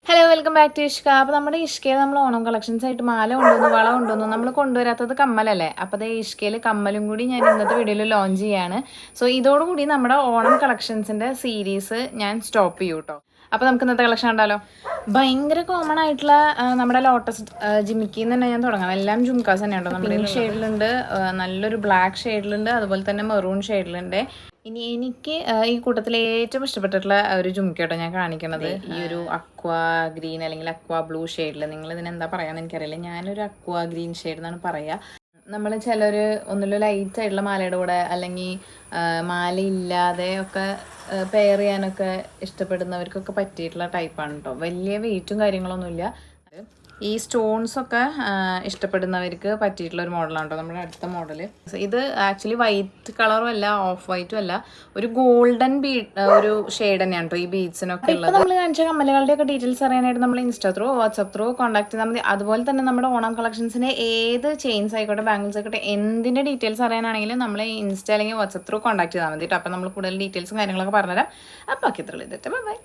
Hello welcome back to Ishka. അപ്പോൾ നമ്മുടെ ഇഷ്കയിൽ നമ്മൾ ഓണം കളക്ഷൻസ് ആയിട്ട് മാല കൊണ്ടുവന്നു, വള കൊണ്ടുവന്നു. നമ്മൾ കൊണ്ടുവരാത്തത് കമ്മലല്ലേ. അപ്പോൾ അതേ ഇഷ്കയിൽ കമ്മലും കൂടി ഞാൻ ഇന്നത്തെ വീഡിയോയിൽ ലോഞ്ച് ചെയ്യാണ്. സോ ഇതോടുകൂടി നമ്മുടെ ഓണം കളക്ഷൻസിൻ്റെ സീരീസ് ഞാൻ സ്റ്റോപ്പ് ചെയ്യും കേട്ടോ. അപ്പോൾ നമുക്ക് ഇന്നത്തെ കളക്ഷൻ കണ്ടാലോ. ഭയങ്കര കോമൺ ആയിട്ടുള്ള നമ്മുടെ ലോട്ടസ് ജിമിക്കിന്ന് തന്നെ ഞാൻ തുടങ്ങാം. എല്ലാം ജുംക്കാസ് തന്നെയുണ്ടോ. നമ്മുടെ ഷെയ്ഡിലുണ്ട്, നല്ലൊരു ബ്ലാക്ക് ഷെയ്ഡിലുണ്ട്, അതുപോലെ തന്നെ മെറൂൺ ഷെയ്ഡിലുണ്ട്. ഇനി എനിക്ക് ഈ കൂട്ടത്തിൽ ഏറ്റവും ഇഷ്ടപ്പെട്ടിട്ടുള്ള ഒരു ജുംക്കട്ടോ ഞാൻ കാണിക്കണത് ഈ ഒരു അക്വാ ഗ്രീൻ അല്ലെങ്കിൽ അക്വാ ബ്ലൂ ഷെയ്ഡിൽ. നിങ്ങൾ ഇതിനെന്താ പറയാന്ന് എനിക്കറിയില്ല. ഞാനൊരു അക്വാ ഗ്രീൻ ഷെയ്ഡ് എന്നാണ് പറയുക. നമ്മൾ ചിലർ ഒന്നിലും ലൈറ്റ് ആയിട്ടുള്ള മാലയുടെ കൂടെ അല്ലെങ്കിൽ മാല ഇല്ലാതെ ഒക്കെ പെയർ ചെയ്യാനൊക്കെ ഇഷ്ടപ്പെടുന്നവർക്കൊക്കെ പറ്റിയിട്ടുള്ള ടൈപ്പാണ് കേട്ടോ. വലിയ വെയിറ്റും കാര്യങ്ങളൊന്നുമില്ല. ഈ സ്റ്റോൺസൊക്കെ ഇഷ്ടപ്പെടുന്നവർക്ക് പറ്റിയിട്ടുള്ള ഒരു മോഡലാണ് കേട്ടോ നമ്മുടെ അടുത്ത മോഡൽ. ഇത് ആക്ച്വലി വൈറ്റ് കളറും അല്ല, ഓഫ് വൈറ്റും അല്ല, ഒരു ഗോൾഡൻ ഒരു ഷെയ്ഡ് തന്നെയാണ് കേട്ടോ ഈ ബീഡ്സിനൊക്കെ ഉള്ളത്. നമ്മൾ കാണിച്ച കമ്മലുകളുടെ ഒക്കെ ഡീറ്റെയിൽസ് അറിയാനായിട്ട് നമ്മൾ insta through WhatsApp through contact ചെയ്താൽ മതി. അതുപോലെ തന്നെ നമ്മുടെ ഓണം കളക്ഷൻസിൻ്റെ ഏത് ചെയിൻസ് ആയിക്കോട്ടെ, ബാംഗിൾസ് ആയിക്കോട്ടെ, എന്തിൻ്റെ ഡീറ്റെയിൽസ് അറിയാനാണെങ്കിലും നമ്മൾ ഇൻസ്റ്റ അല്ലെങ്കിൽ വാട്സപ്പ് ത്രൂ കോൺടാക്ട് ചെയ്താൽ മതി കേട്ടോ. അപ്പോൾ നമ്മൾ കൂടുതൽ ഡീറ്റെയിൽസും കാര്യങ്ങളൊക്കെ പറഞ്ഞുതരാം. അപ്പോൾ ഓക്കെ, ഇത്രയുള്ളൂ. ബൈ.